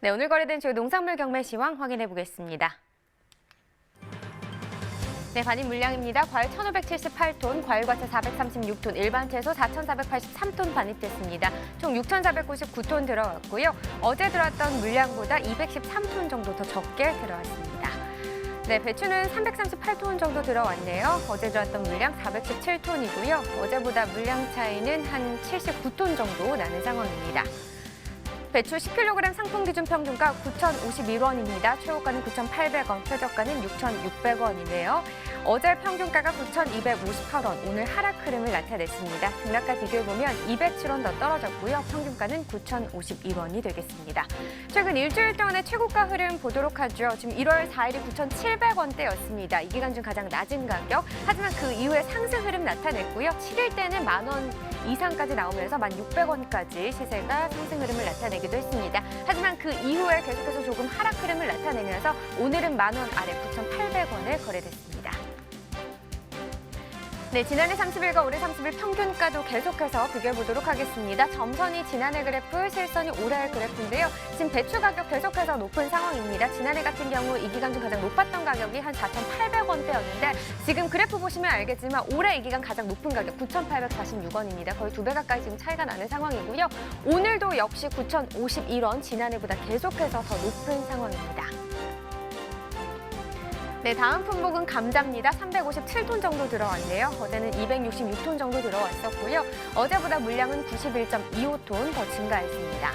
네, 오늘 거래된 주요 농산물 경매 시황 확인해 보겠습니다. 네, 반입 물량입니다. 과일 1,578톤, 과일과채 436톤, 일반 채소 4,483톤 반입됐습니다. 총 6,499톤 들어왔고요. 어제 들어왔던 물량보다 213톤 정도 더 적게 들어왔습니다. 네, 배추는 338톤 정도 들어왔네요. 어제 들어왔던 물량 417톤이고요. 어제보다 물량 차이는 한 79톤 정도 나는 상황입니다. 배추 10kg 상품 기준 평균가 9,051원입니다. 최고가는 9,800원, 최저가는 6,600원이네요. 어제 평균가가 9,258원, 오늘 하락 흐름을 나타냈습니다. 등락과 비교해보면 207원 더 떨어졌고요. 평균가는 9,051원이 되겠습니다. 최근 일주일 동안의 최고가 흐름 보도록 하죠. 지금 1월 4일이 9,700원대였습니다. 이 기간 중 가장 낮은 가격. 하지만 그 이후에 상승 흐름 나타냈고요. 7일 때는 10,000원 이상까지 나오면서 1,600원까지 시세가 상승 흐름을 나타내기도 했습니다. 하지만 그 이후에 계속해서 조금 하락 흐름을 나타내면서 오늘은 10,000원 아래 9,800원에 거래됐습니다. 네, 지난해 30일과 올해 30일 평균가도 계속해서 비교해보도록 하겠습니다. 점선이 지난해 그래프, 실선이 올해 그래프인데요. 지금 배추 가격 계속해서 높은 상황입니다. 지난해 같은 경우 이 기간 중 가장 높았던 가격이 한 4,800원대였는데 지금 그래프 보시면 알겠지만 올해 이 기간 가장 높은 가격 9,846원입니다. 거의 2배 가까이 지금 차이가 나는 상황이고요. 오늘도 역시 9,051원, 지난해보다 계속해서 더 높은 상황입니다. 네, 다음 품목은 감자입니다. 357톤 정도 들어왔네요. 어제는 266톤 정도 들어왔었고요. 어제보다 물량은 91.25톤 더 증가했습니다.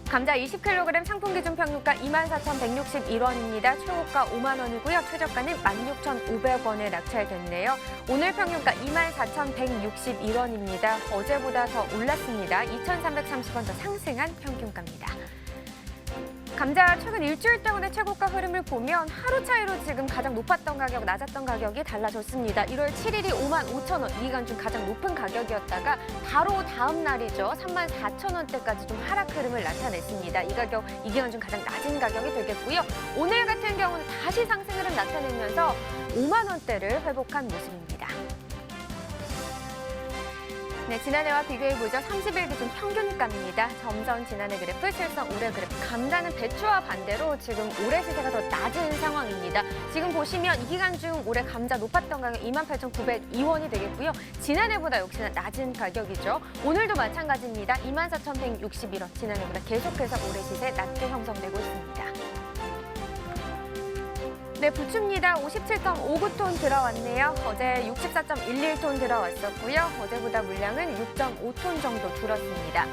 감자 20kg 상품 기준 평균가 24,161원입니다. 최고가 5만 원이고요. 최저가는 16,500원에 낙찰됐네요. 오늘 평균가 24,161원입니다. 어제보다 더 올랐습니다. 2,330원 더 상승한 평균가입니다. 감자 최근 일주일 동안의 최고가 흐름을 보면 하루 차이로 지금 가장 높았던 가격, 낮았던 가격이 달라졌습니다. 1월 7일이 55,000원, 이 기간 중 가장 높은 가격이었다가 바로 다음 날이죠. 34,000원대까지 좀 하락 흐름을 나타냈습니다. 이 가격, 이 기간 중 가장 낮은 가격이 되겠고요. 오늘 같은 경우는 다시 상승 흐름 나타내면서 5만 원대를 회복한 모습입니다. 네, 지난해와 비교해보죠. 30일 기준 평균가입니다. 점선 지난해 그래프, 실선 올해 그래프. 감자는 배추와 반대로 지금 올해 시세가 더 낮은 상황입니다. 지금 보시면 이 기간 중 올해 감자 높았던 가격 28,902원이 되겠고요. 지난해보다 역시나 낮은 가격이죠. 오늘도 마찬가지입니다. 24,161원. 지난해보다 계속해서 올해 시세 낮게 형성되고 있습니다. 네, 부추입니다. 57.59톤 들어왔네요. 어제 64.11톤 들어왔었고요. 어제보다 물량은 6.5톤 정도 줄었습니다.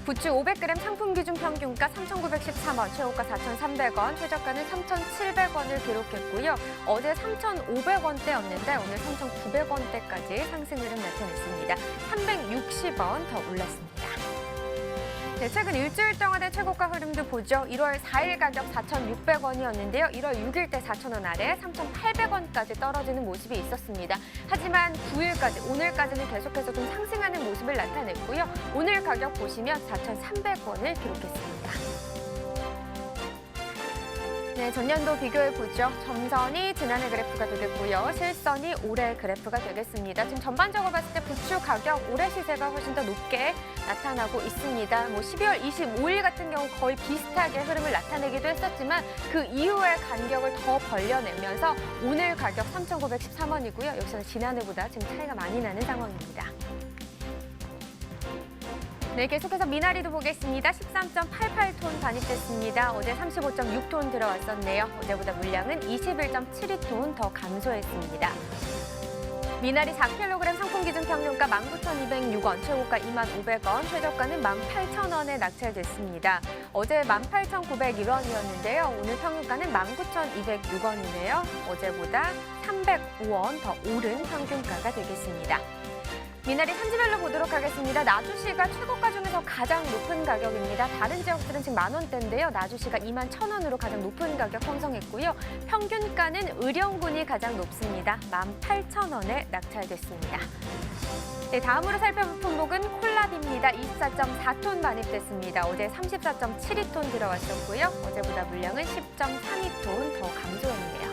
부추 500g 상품 기준 평균가 3,913원, 최고가 4,300원, 최저가는 3,700원을 기록했고요. 어제 3,500원대였는데 오늘 3,900원대까지 상승 흐름 나타냈습니다. 360원 더 올랐습니다. 네, 최근 일주일 동안의 최고가 흐름도 보죠. 1월 4일 가격 4,600원이었는데요. 1월 6일 때 4,000원 아래 3,800원까지 떨어지는 모습이 있었습니다. 하지만 9일까지, 오늘까지는 계속해서 좀 상승하는 모습을 나타냈고요. 오늘 가격 보시면 4,300원을 기록했습니다. 네, 전년도 비교해보죠. 점선이 지난해 그래프가 되겠고요. 실선이 올해 그래프가 되겠습니다. 지금 전반적으로 봤을 때 부추 가격 올해 시세가 훨씬 더 높게 나타나고 있습니다. 12월 25일 같은 경우 거의 비슷하게 흐름을 나타내기도 했었지만 그 이후에 간격을 더 벌려내면서 오늘 가격 3,913원이고요. 역시나 지난해보다 지금 차이가 많이 나는 상황입니다. 네, 계속해서 미나리도 보겠습니다. 13.88톤 반입됐습니다. 어제 35.6톤 들어왔었네요. 어제보다 물량은 21.72톤 더 감소했습니다. 미나리 4kg 상품 기준 평균가 19,206원, 최고가 2,500원, 최저가는 18,000원에 낙찰됐습니다. 어제 18,901원이었는데요. 오늘 평균가는 19,206원이네요. 어제보다 305원 더 오른 평균가가 되겠습니다. 미나리 산지별로 보도록 하겠습니다. 나주시가 최고가 중에서 가장 높은 가격입니다. 다른 지역들은 지금 10,000원대인데요. 나주시가 21,000원으로 가장 높은 가격 형성했고요. 평균가는 의령군이 가장 높습니다. 18,000원에 낙찰됐습니다. 네, 다음으로 살펴볼 품목은 콜라비입니다. 24.4톤 반입됐습니다. 어제 34.72톤 들어왔었고요. 어제보다 물량은 10.32톤 더 감소했네요.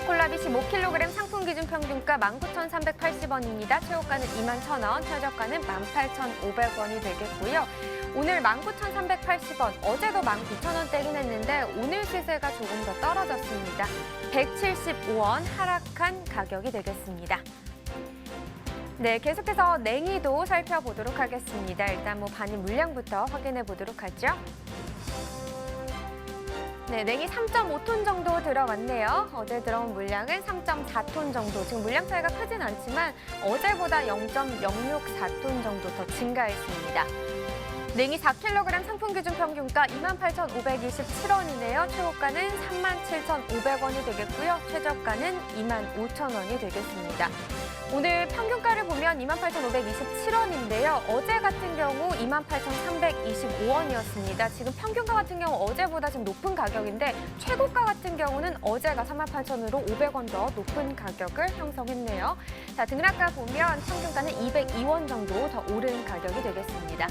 콜라비 15kg 상품 기준 평균가 19,380원입니다. 최고가는 21,000원, 최저가는 18,500원이 되겠고요. 오늘 19,380원, 어제도 19,000원대긴 했는데 오늘 시세가 조금 더 떨어졌습니다. 175원 하락한 가격이 되겠습니다. 네, 계속해서 냉이도 살펴보도록 하겠습니다. 일단 반입 물량부터 확인해 보도록 하죠. 네, 냉이 3.5톤 정도 들어왔네요. 어제 들어온 물량은 3.4톤 정도. 지금 물량 차이가 크진 않지만 어제보다 0.064톤 정도 더 증가했습니다. 냉이 4kg 상품 기준 평균가 28,527원이네요. 최고가는 37,500원이 되겠고요. 최저가는 25,000원이 되겠습니다. 오늘 평균가를 보면 28,527원인데요. 어제 같은 경우 28,325원이었습니다. 지금 평균가 같은 경우 어제보다 좀 높은 가격인데 최고가 같은 경우는 어제가 38,000원으로 500원 더 높은 가격을 형성했네요. 자, 등락가 보면 평균가는 202원 정도 더 오른 가격이 되겠습니다.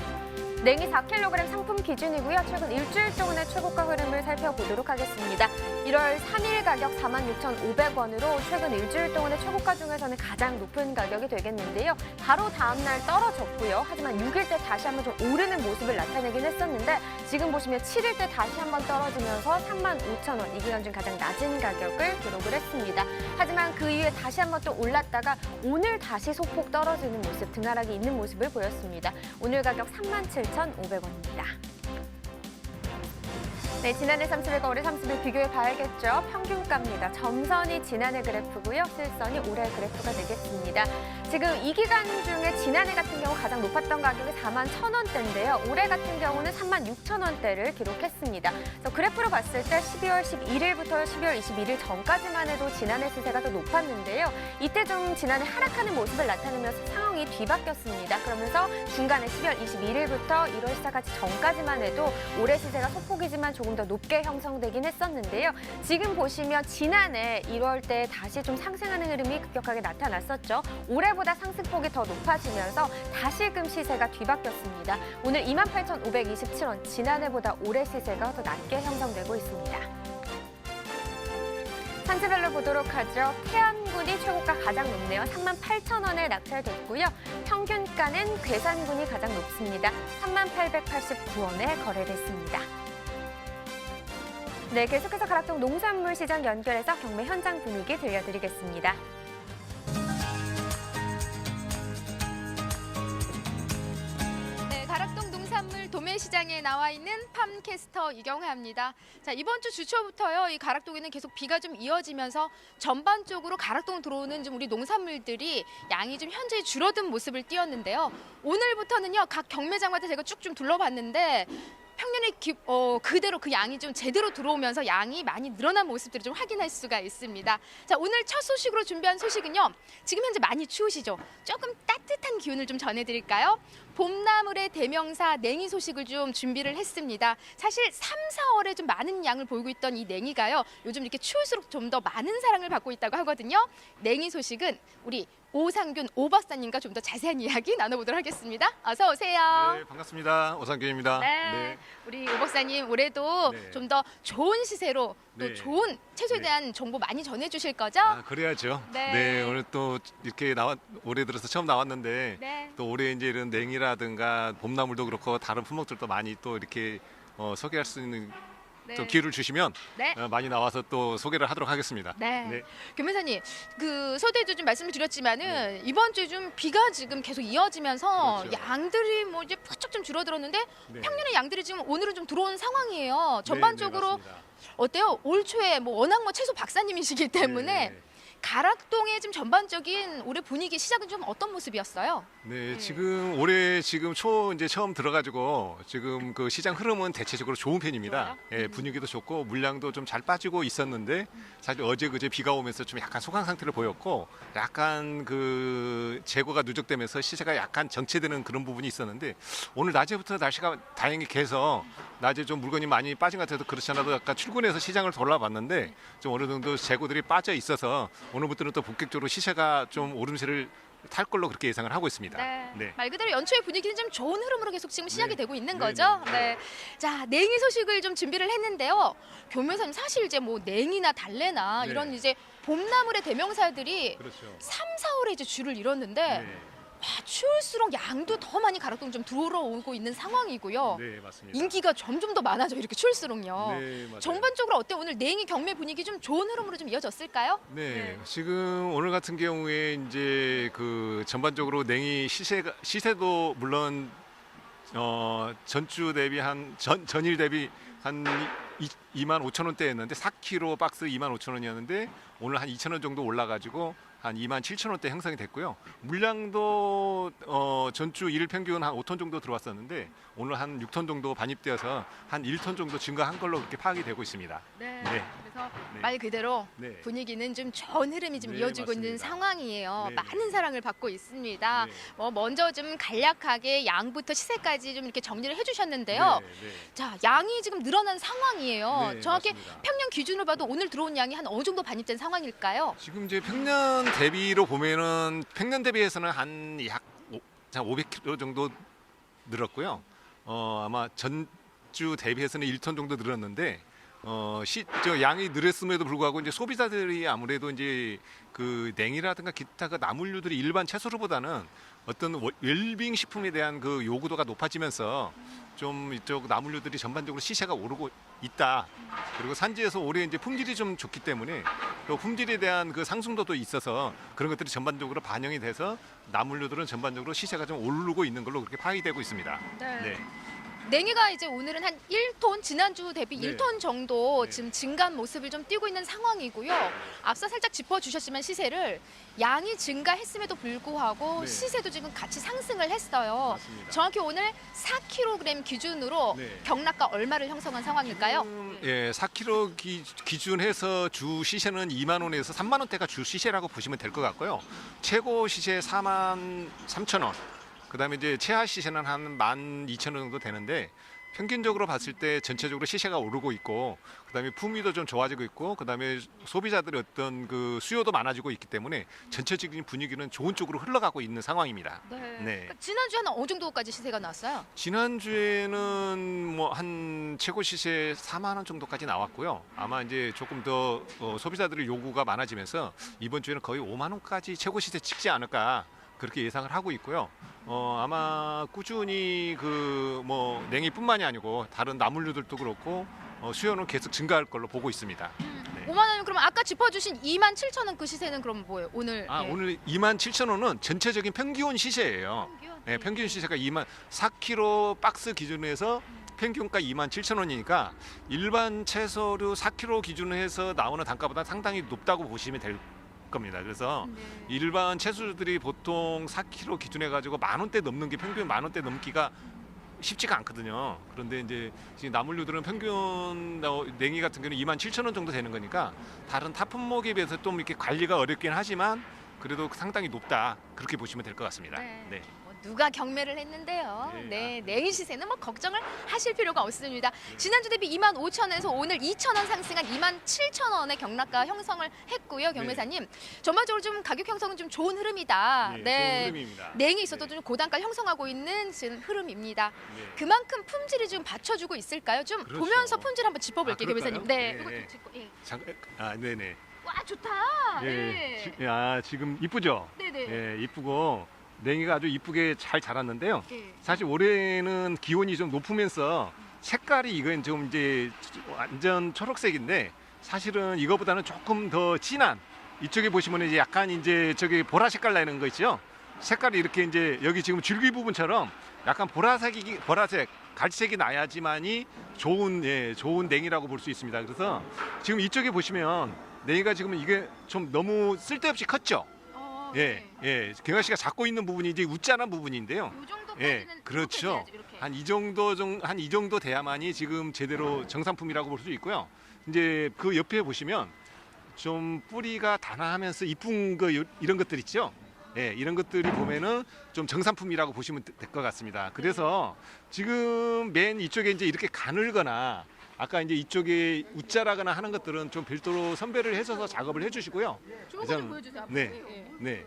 냉이 4kg 상품 기준이고요. 최근 일주일 동안의 최고가 흐름을 살펴보도록 하겠습니다. 1월 3일 가격 46,500원으로 최근 일주일 동안의 최고가 중에서는 가장 높은 가격이 되겠는데요. 바로 다음 날 떨어졌고요. 하지만 6일 때 다시 한번 좀 오르는 모습을 나타내긴 했었는데 지금 보시면 7일 때 다시 한번 떨어지면서 35,000원, 이 기간 중 가장 낮은 가격을 기록을 했습니다. 하지만 그 이후에 다시 한번 또 올랐다가 오늘 다시 소폭 떨어지는 모습, 등하락이 있는 모습을 보였습니다. 오늘 가격 37,500원입니다. 네, 지난해 30일과 올해 30일 비교해 봐야겠죠. 평균가입니다. 점선이 지난해 그래프고요. 실선이 올해 그래프가 되겠습니다. 지금 이 기간 중에 지난해 같은 경우 가장 높았던 가격이 41,000원대인데요. 올해 같은 경우는 36,000원대를 기록했습니다. 그래서 그래프로 봤을 때 12월 11일부터 12월 21일 전까지만 해도 지난해 시세가 더 높았는데요. 이때 좀 지난해 하락하는 모습을 나타내면서 상황이 뒤바뀌었습니다. 그러면서 중간에 12월 21일부터 1월 시작하기 전까지만 해도 올해 시세가 소폭이지만 조금 더 높게 형성되긴 했었는데요. 지금 보시면 지난해 1월 때 다시 좀 상승하는 흐름이 급격하게 나타났었죠. 올해보다 상승폭이 더 높아지면서 다시금 시세가 뒤바뀌었습니다. 오늘 28,527원, 지난해보다 올해 시세가 더 낮게 형성되고 있습니다. 산지별로 보도록 하죠. 태안군이 최고가 가장 높네요. 38,000원에 낙찰됐고요. 평균가는 괴산군이 가장 높습니다. 38,889원에 거래됐습니다. 네, 계속해서 가락동 농산물 시장 연결해서 경매 현장 분위기 들려드리겠습니다. 네, 가락동 농산물 도매시장에 나와 있는 팜캐스터 이경화입니다. 자, 이번 주 주초부터요, 이 가락동에는 계속 비가 좀 이어지면서 전반적으로 가락동 들어오는 좀 우리 농산물들이 양이 좀 현저히 줄어든 모습을 띄었는데요. 오늘부터는요, 각 경매장마다 제가 쭉 좀 둘러봤는데 평년에 그대로 그 양이 좀 제대로 들어오면서 양이 많이 늘어난 모습들을 좀 확인할 수가 있습니다. 자, 오늘 첫 소식으로 준비한 소식은요. 지금 현재 많이 추우시죠? 조금 따뜻한 기운을 좀 전해드릴까요? 봄나물의 대명사 냉이 소식을 좀 준비를 했습니다. 사실 3, 4월에 좀 많은 양을 보이고 있던 이 냉이가요. 요즘 이렇게 추울수록 좀 더 많은 사랑을 받고 있다고 하거든요. 냉이 소식은 우리 오상균 오박사님과 좀 더 자세한 이야기 나눠보도록 하겠습니다. 어서 오세요. 네, 반갑습니다. 오상균입니다. 네. 우리 오박사님 올해도 네. 좀 더 좋은 시세로 또 네. 좋은 채소에 네. 대한 정보 많이 전해주실 거죠? 아, 그래야죠. 네. 오늘 또 이렇게 올해 들어서 처음 나왔는데 네. 또 올해 이제 이런 냉이라든가 봄나물도 그렇고 다른 품목들도 많이 또 이렇게 소개할 수 있는 네. 좀 기회를 주시면 네. 많이 나와서 또 소개를 하도록 하겠습니다. 네. 교매사님, 그 서두에도 좀 말씀을 드렸지만은 이번 주에 좀 비가 지금 계속 이어지면서 그렇죠. 양들이 뭐 이제 부쩍 좀 줄어들었는데 네. 평년의 양들이 지금 오늘은 좀 들어온 상황이에요. 전반적으로 네, 맞습니다. 어때요? 올 초에 뭐 워낙 뭐 채소 박사님이시기 때문에 네. 가락동의 좀 전반적인 올해 분위기 시작은 좀 어떤 모습이었어요? 네, 지금 올해 지금 이제 처음 들어가지고 지금 그 시장 흐름은 대체적으로 좋은 편입니다. 좋아요? 예, 분위기도 좋고 물량도 좀 잘 빠지고 있었는데 사실 어제 그제 비가 오면서 좀 약간 소강 상태를 보였고 약간 그 재고가 누적되면서 시세가 약간 정체되는 그런 부분이 있었는데 오늘 낮에부터 날씨가 다행히 개서 낮에 좀 물건이 많이 빠진 것 같아서 그렇지 않아도 약간 출근해서 시장을 돌아봤는데 좀 어느 정도 재고들이 빠져 있어서 오늘부터는 또 본격적으로 시세가 좀 오름세를 탈 걸로 그렇게 예상을 하고 있습니다. 네. 네. 말 그대로 연초의 분위기는 좀 좋은 흐름으로 계속 지금 시작이 네. 되고 있는 네, 거죠. 네. 네. 자, 냉이 소식을 좀 준비를 했는데요. 교묘사님 사실 이제 뭐 냉이나 달래나 네. 이런 이제 봄나물의 대명사들이 그렇죠. 3, 4월에 이제 줄을 이뤘는데 네. 와, 추울수록 양도 더 많이 가락동 좀 들어오고 있는 상황이고요. 네, 맞습니다. 인기가 점점 더 많아져 이렇게 추울수록요. 네, 맞아요. 전반적으로 어때요? 오늘 냉이 경매 분위기 좀 좋은 흐름으로 좀 이어졌을까요? 네, 지금 오늘 같은 경우에 이제 그 전반적으로 냉이 시세도 물론 전주 대비 전일 대비 한 25,000원대였는데 4kg 박스 25,000원이었는데 오늘 한 2,000원 정도 올라가지고 한 27,000원대 형성이 됐고요. 물량도 전주 일 평균 한 5톤 정도 들어왔었는데 오늘 한 6톤 정도 반입되어서 한 1톤 정도 증가한 걸로 그렇게 파악이 되고 있습니다. 네. 네. 그래서 네. 말 그대로 네. 분위기는 좀 좋은 흐름이 좀 네, 이어지고 있는 맞습니다. 상황이에요. 네. 많은 사랑을 받고 있습니다. 네. 먼저 좀 간략하게 양부터 시세까지 좀 이렇게 정리를 해주셨는데요. 네. 자, 양이 지금 늘어난 상황이에요. 네, 정확히 맞습니다. 평년 기준으로 봐도 오늘 들어온 양이 한 어느 정도 반입된 상황일까요? 지금 이제 평년 대비로 보면은 평년 대비해서는 한 약 500kg 정도 늘었고요. 아마 전주 대비해서는 1톤 정도 늘었는데 저 양이 늘었음에도 불구하고 이제 소비자들이 아무래도 이제 그 냉이라든가 기타 그 나물류들이 일반 채소류보다는 어떤 웰빙 식품에 대한 그 요구도가 높아지면서 좀 이쪽 나물류들이 전반적으로 시세가 오르고 있다. 그리고 산지에서 올해 이제 품질이 좀 좋기 때문에 또 품질에 대한 그 상승도도 있어서 그런 것들이 전반적으로 반영이 돼서 나물류들은 전반적으로 시세가 좀 오르고 있는 걸로 그렇게 파악이 되고 있습니다. 네. 냉이가 이제 오늘은 한 1톤, 지난주 대비 네. 1톤 정도 네. 지금 증가한 모습을 좀 띄고 있는 상황이고요. 앞서 살짝 짚어주셨지만 시세를 양이 증가했음에도 불구하고 네. 시세도 지금 같이 상승을 했어요. 맞습니다. 정확히 오늘 4kg 기준으로 네. 경락가 얼마를 형성한 상황일까요? 예, 4kg 기준해서 주 시세는 2만 원에서 3만 원대가 주 시세라고 보시면 될 것 같고요. 최고 시세 4만 3천 원. 그다음에 이제 최하 시세는 한 12,000원 정도 되는데 평균적으로 봤을 때 전체적으로 시세가 오르고 있고 그다음에 품위도 좀 좋아지고 있고 그다음에 소비자들의 어떤 그 수요도 많아지고 있기 때문에 전체적인 분위기는 좋은 쪽으로 흘러가고 있는 상황입니다. 네. 그러니까 지난주에는 어느 정도까지 시세가 나왔어요? 지난주에는 뭐 한 최고 시세 4만 원 정도까지 나왔고요. 아마 이제 조금 더 소비자들의 요구가 많아지면서 이번 주에는 거의 5만 원까지 최고 시세 찍지 않을까 그렇게 예상을 하고 있고요. 아마 꾸준히 그 뭐 냉이뿐만이 아니고 다른 나물류들도 그렇고 수요는 계속 증가할 걸로 보고 있습니다. 네. 5만 원이면 그럼 아까 짚어주신 27,000원 그 시세는 그럼 뭐예요? 오늘 예. 오늘 27,000원은 전체적인 평균 시세예요. 네, 평균 시세가 4kg 박스 기준에서 평균가 27,000원이니까 일반 채소류 4kg 기준해서 나오는 단가보다 상당히 높다고 보시면 될 겁니다. 그래서 일반 채소들이 보통 4kg 기준해 가지고 만 원대 넘는 게 평균 만 원대 넘기가 쉽지가 않거든요. 그런데 이제 지금 나물류들은 평균 냉이 같은 경우는 27,000원 정도 되는 거니까 다른 타 품목에 비해서 좀 이렇게 관리가 어렵긴 하지만 그래도 상당히 높다 그렇게 보시면 될 것 같습니다. 네. 누가 경매를 했는데요. 네, 냉이 시세는 뭐 걱정을 하실 필요가 없습니다. 지난주 대비 25,000원에서 오늘 2,000원 상승한 27,000원의 경락가 형성을 했고요. 경매사님, 전반적으로 좀 가격 형성은 좀 좋은 흐름이다. 좋은 흐름입니다. 냉이 있어도 좀 고단가 형성하고 있는 지금 흐름입니다. 네. 그만큼 품질이 좀 받쳐주고 있을까요? 좀 그렇죠. 보면서 품질 한번 짚어볼게요, 그럴까요? 경매사님. 네, 네. 이것도 짚고. 예. 네네. 와, 좋다. 예. 네. 지금 이쁘죠? 네네. 예, 이쁘고 냉이가 아주 이쁘게 잘 자랐는데요. 예. 사실 올해는 기온이 좀 높으면서 색깔이 이건 좀 이제 완전 초록색인데 사실은 이거보다는 조금 더 진한 이쪽에 보시면 이제 약간 이제 저기 보라 색깔 나는 거 있죠. 색깔이 이렇게 이제 여기 지금 줄기 부분처럼 약간 보라색 갈색이 나야지만이 좋은 냉이라고 볼 수 있습니다. 그래서 지금 이쪽에 보시면 냉이가 지금 이게 좀 너무 쓸데없이 컸죠. 경아 씨가 잡고 있는 부분이 이제 웃자는 부분인데요. 요 정도까지는 그렇죠. 이렇게. 한 이 정도 돼야만이 지금 제대로 정상품이라고 볼 수 있고요. 이제 그 옆에 보시면 좀 뿌리가 단아하면서 이쁜 거 이런 것들 있죠. 이런 것들이 보면은 좀 정상품이라고 보시면 될 것 같습니다. 그래서 지금 맨 이쪽에 이제 이렇게 가늘거나 아까 이제 이쪽에 웃자라거나 하는 것들은 좀 별도로 선별을 해줘서 작업을 해주시고요. 조금 보여주세요. 앞으로. 네.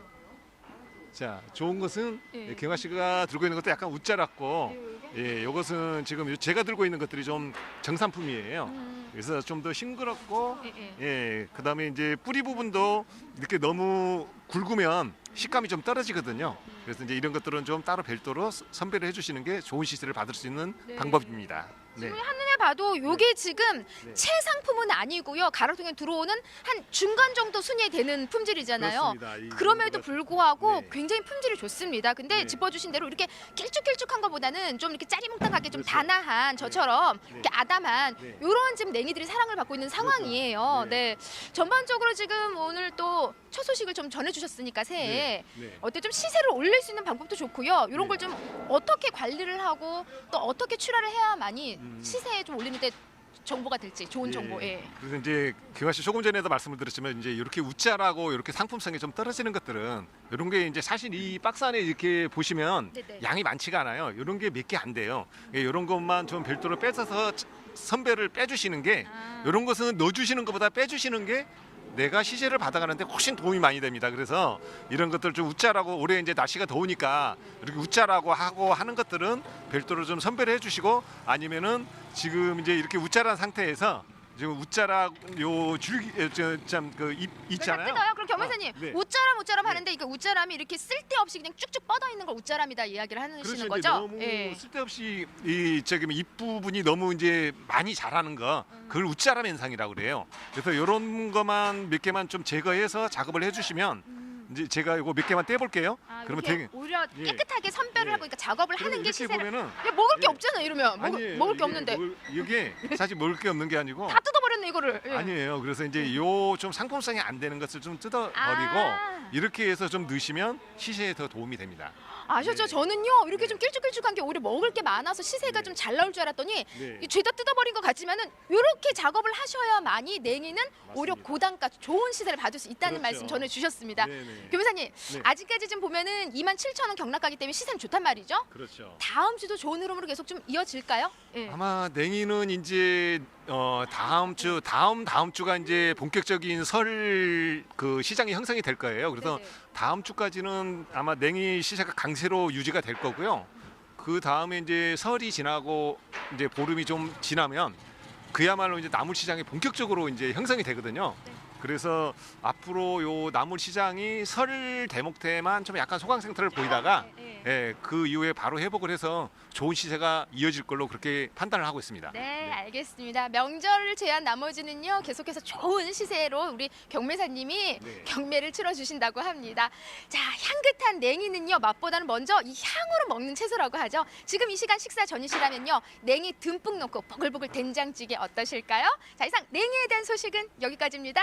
자, 좋은 것은 예. 경화 씨가 들고 있는 것도 약간 웃자랐고, 예, 이것은 지금 제가 들고 있는 것들이 좀 정산품이에요. 그래서 좀 더 싱그럽고, 예, 그다음에 이제 뿌리 부분도 이렇게 너무 굵으면 식감이 좀 떨어지거든요. 그래서 이제 이런 것들은 좀 따로 별도로 선별을 해주시는 게 좋은 시세를 받을 수 있는 네. 방법입니다. 네. 지금 한눈에 봐도 요게 지금 네. 최상품은 아니고요. 가락동에 들어오는 한 중간 정도 순위에 되는 품질이잖아요. 그렇습니다. 그럼에도 불구하고 네. 굉장히 품질이 좋습니다. 근데 네. 짚어주신 대로 이렇게 길쭉길쭉한 것보다는 좀 이렇게 짜리몽땅하게 좀 그렇죠. 단아한 저처럼 네. 이렇게 아담한 네. 이런 지금 냉이들이 사랑을 받고 있는 상황이에요. 네. 네. 전반적으로 지금 오늘 또 첫 소식을 좀 전해주셨으니까 새해 네. 어때 좀 시세를 올릴 수 있는 방법도 좋고요. 이런 네. 걸 좀 어떻게 관리를 하고 또 어떻게 출하를 해야만이 시세에 좀 올리는데 정보가 될지 좋은 정보. 예. 그래서 이제 경화 씨 조금 전에도 말씀을 드렸지만 이제 이렇게 웃자라고 이렇게 상품성이 좀 떨어지는 것들은 이런 게 이제 사실 이 박스 안에 이렇게 보시면 네네. 양이 많지가 않아요. 이런 게 몇 개 안 돼요. 예, 이런 것만 좀 별도로 뺏어서 선별을 빼주시는 게 이런 것은 넣어주시는 것보다 빼주시는 게 내가 시세를 받아가는데 훨씬 도움이 많이 됩니다. 그래서 이런 것들 좀 웃자라고 올해 이제 날씨가 더우니까 이렇게 웃자라고 하고 하는 것들은 별도로 좀 선별해 주시고 아니면은 지금 이제 이렇게 웃자란 상태에서 지금 웃자라 요 줄기 참그잎 있잖아요. 뜯어요. 그럼 경매사님 아, 네. 웃자람 하는데 이게 웃자람이 이렇게 쓸데없이 그냥 쭉쭉 뻗어 있는 걸 웃자람이다 이야기를 하시는 그렇죠. 이제 거죠? 너무 예. 쓸데없이 이 저기 잎 부분이 너무 이제 많이 자라는 거 그걸 웃자람 현상이라고 그래요. 그래서 이런 것만 몇 개만 좀 제거해서 작업을 해주시면 이제 제가 이거 몇 개만 떼볼게요. 그러면 이렇게 되게 오히려 예. 깨끗하게 선별을 예. 하고 그러니까 작업을 그러면 하는 게 이렇게 시세를. 보면은 야, 먹을 게 예. 없잖아 이러면 아니에요. 먹을 게 이게 없는데 이게 사실 먹을 게 없는 게 아니고 다 뜯어버렸네 이거를. 예. 아니에요. 그래서 이제 요 좀 상품성이 안 되는 것을 좀 뜯어버리고 아. 이렇게 해서 좀 넣으시면 시세에 더 도움이 됩니다. 아셨죠? 네. 저는요 이렇게 네. 좀 길쭉길쭉한 게 오히려 먹을 게 많아서 시세가 네. 좀 잘 나올 줄 알았더니 네. 이 죄다 뜯어버린 것 같지만은 이렇게 작업을 하셔야만이 냉이는 오히려 맞습니다. 고단가 좋은 시세를 받을 수 있다는 그렇죠. 말씀 전해주셨습니다. 네네. 교무사님 네. 아직까지 좀 보면은 27,000원 경락가기 때문에 시세는 좋단 말이죠. 그렇죠. 다음 주도 좋은 흐름으로 계속 좀 이어질까요? 예. 아마 냉이는 이제 다음 주가 이제 본격적인 설 그 시장이 형성이 될 거예요. 그래서 네네. 다음 주까지는 아마 냉이 시세가 강세로 유지가 될 거고요. 그 다음에 이제 설이 지나고 이제 보름이 좀 지나면 그야말로 이제 나물 시장이 본격적으로 이제 형성이 되거든요. 네. 그래서 앞으로 요 나물 시장이 설 대목 때만 좀 약간 소강 상태를 보이다가 네. 예, 그 이후에 바로 회복을 해서 좋은 시세가 이어질 걸로 그렇게 판단을 하고 있습니다. 네, 알겠습니다. 명절을 제한 나머지는요 계속해서 좋은 시세로 우리 경매사님이 네. 경매를 치러주신다고 합니다. 자, 향긋한 냉이는요 맛보다는 먼저 이 향으로 먹는 채소라고 하죠. 지금 이 시간 식사 전이시라면요 냉이 듬뿍 넣고 보글보글 된장찌개 어떠실까요? 자, 이상 냉이에 대한 소식은 여기까지입니다.